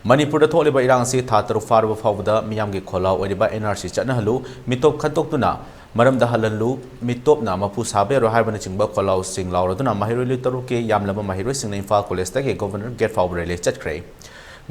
Manipur da tholiba irang si tha taru farba fawda miyam gi kholau oiba NRC chatnahallu mitop khantoktuna maramda halanlu mitop na mapu sabe ro haibana chingba kholau sing lauraduna Mahairoi taru ke yamlaba Maheiroisingna Imphal College ta ke governor gate fawbrele chatkre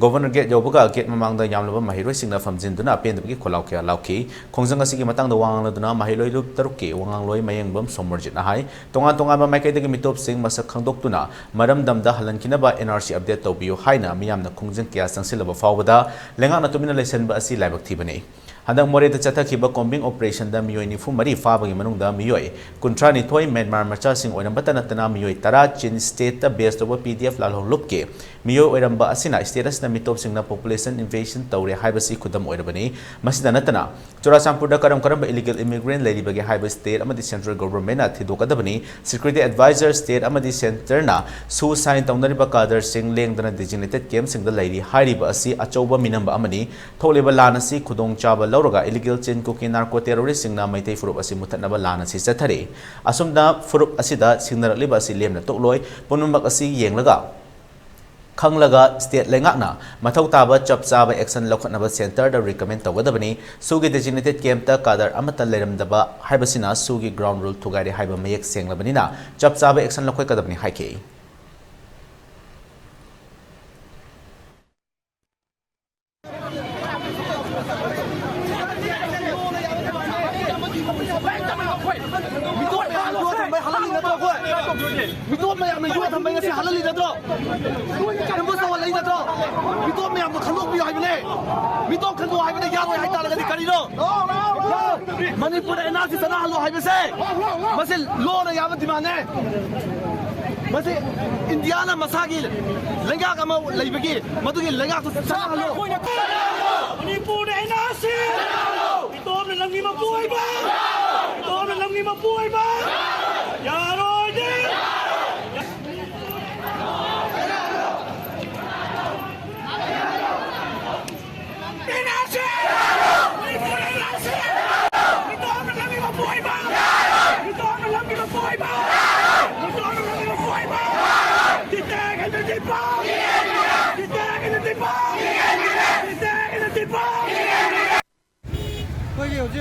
Governor Gate Yobuga Gate Mamangda Yamlaba Maheiroisingna Famjinduna Pendabgi Kholau ke lauki khongjang asigi matangda wangladuna Mahairoi taruki wangloi mayengbam somorjit na hai tonga ba maikaidagi mitop sing masak khangdoktuna maramdamda halankinaba NRC update tawbiyo haina miyamna khongjang kya sangsilaba fawbada lengana tumina lesenba asi laibak thibani Handang more da chathakiba combing operation da miyoi nifu mari fabagi manungda miyoi kuntra ni thoi Myanmar macha sing oiramba natana miyoi tara chin state ta based over PDF lalhong lupke miyoi oiramba asina status na mitop sing na population invasion tawre haibasi khudam oirabani masida natana Churachampur da karam illegal immigrant lady haiba state amadi central government na thidokadabani security advisor state amadi center na su sign tawnariba kadar sing lengdana designated camp sing da lady hairiba asi achauba minamba amani tholeba lanasi khudong chaba Lauraga illegal chain cooking narco terrorist singna maitai furup asi muthatnaba lana si chathare asumda furup asida singnaraliba asi lemna tokloi ponumbak asi yenglaga khanglaga state lengakna mathau taba chapchaba action lokhatnaba center da recommend tawgadabani sugi designated camp ta kadar amata leramdaba haibasina sugi ground rule thugaire haiba mayek senglabani na chapchaba action lokhoi kadabani haike Mitop mayam na yuwa thambay nga si halal ni dadro. Nambos na wala ni dadro. Mitop mayam na khandok biyo hay bine. Mitop khandok hay bine yaroy hay talaga di kanino. Manipur da NRC chatnahallu hay bise. Masil law na yaman dimane. Masil Indiana masagi lengak ama laibagi madugi lengak to chatnahallu. Manipur da NRC. Mitop na lang ni mabuhay ba? Mitop na lang ni mabuhay ba? Yaroy di.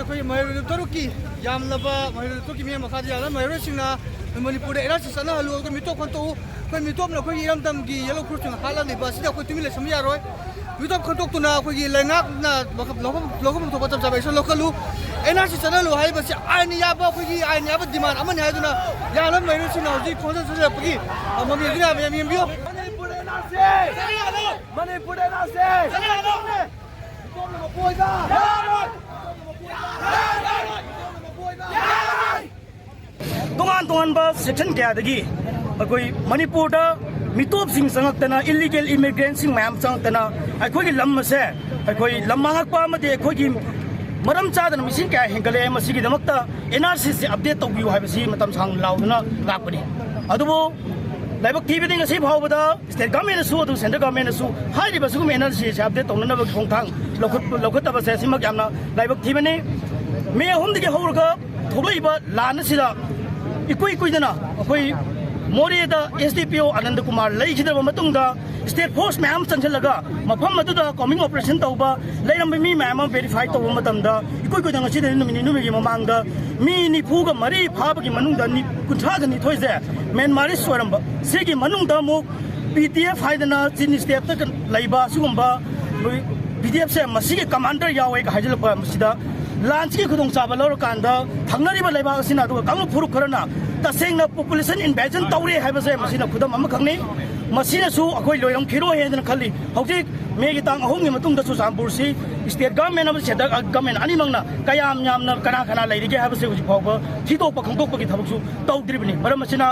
Koi Maheiroisingna taruki yamlaba Maheiroisingna taruki mi makadi yala Maheiroisingna Manipur da NRC chatnahallu ko mitop khanto koi mitop na koi iramdam gi yellow cross ng hala ni ba sida koi tumile samya roi mitop khantok tuna koi gi lengak na lokum to batam sabai so lokalu NRC chatnahallu hai ba si aini ya ba koi gi aini ya ba demand amani haiduna yala Maheiroisingna hoji khongjang sura pagi mami gina mi bio Manipur da NRC. Manipur da NRC. Mitop na mabuhay ka. Tungan ba section kaya dagi akoi Manipur da mitop sing sangakdana illegal immigrant sing mayam sangakdana akoi gi lam ase akoi lamangak pa amade akoi gi maram chadana mising kaya hengale masigi damakta NRC se update tawbiu haibasi matam sang lauduna lakpani adubo laibak tibidi ngasi phawbada state government su adu central government su hairiba su NRC se update tawnanaba khongthang lokhataba se simak yamna laibak tibani me homdigi hawrga tholeiba lana sila ikoi dana akoi Moreda SDPO Anand Kumar leikidaba matungda state force mayam chanchalaga mafam aduda coming operation tawba leiram mi mayam verify tawba matamda ikoi dana chide numigi mamangda mi ni phuga mari phabagi manungda ni kunthada ni thoise men mari swaramba segi manungda mo PDF haidana chin step ta leiba sugumba PDF se masigi commander yawe ka hajilpa masida Lands ki khudong chaba lor kanda thangnari ba laiba asina du kanglu phuruk kharana tasengna population invasion tawre haibase masina khudam am khangni masina su akoi loiram khiro hedna khali hauji megi tang ahong ni matung da su sampur si state government of the government ani mangna kayam nyamna kana lairige habase uji phawba thito pakhang tok pagi thabuk su tawdribni maram masina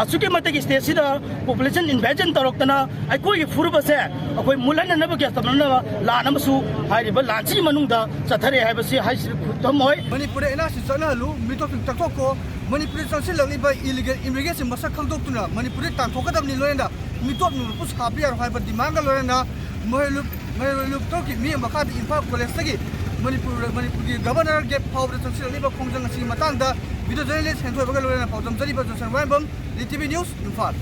asuki matagi state sida population invasion taroktana akoi gi furubase akoi mulan na ba kya tamna la namsu haiba lanchi manungda chathare haibase hai tamoi Manipur da NRC chatnahallu mitop takoko Manipur changsin langni ba illegal immigration masak khangdoktuna Manipur tangthokadamni loyenda mitop nu pus khabiar haiba dimanga loyenda Maheiroisingna taruki mi makadi Imphal College tagi Manipur ki governor gate fawda changsin langni ba khongjang asi matangda video journalist Henthoi baga loyena fawdam jari ba Johnson Wambam ELITETV News Imphal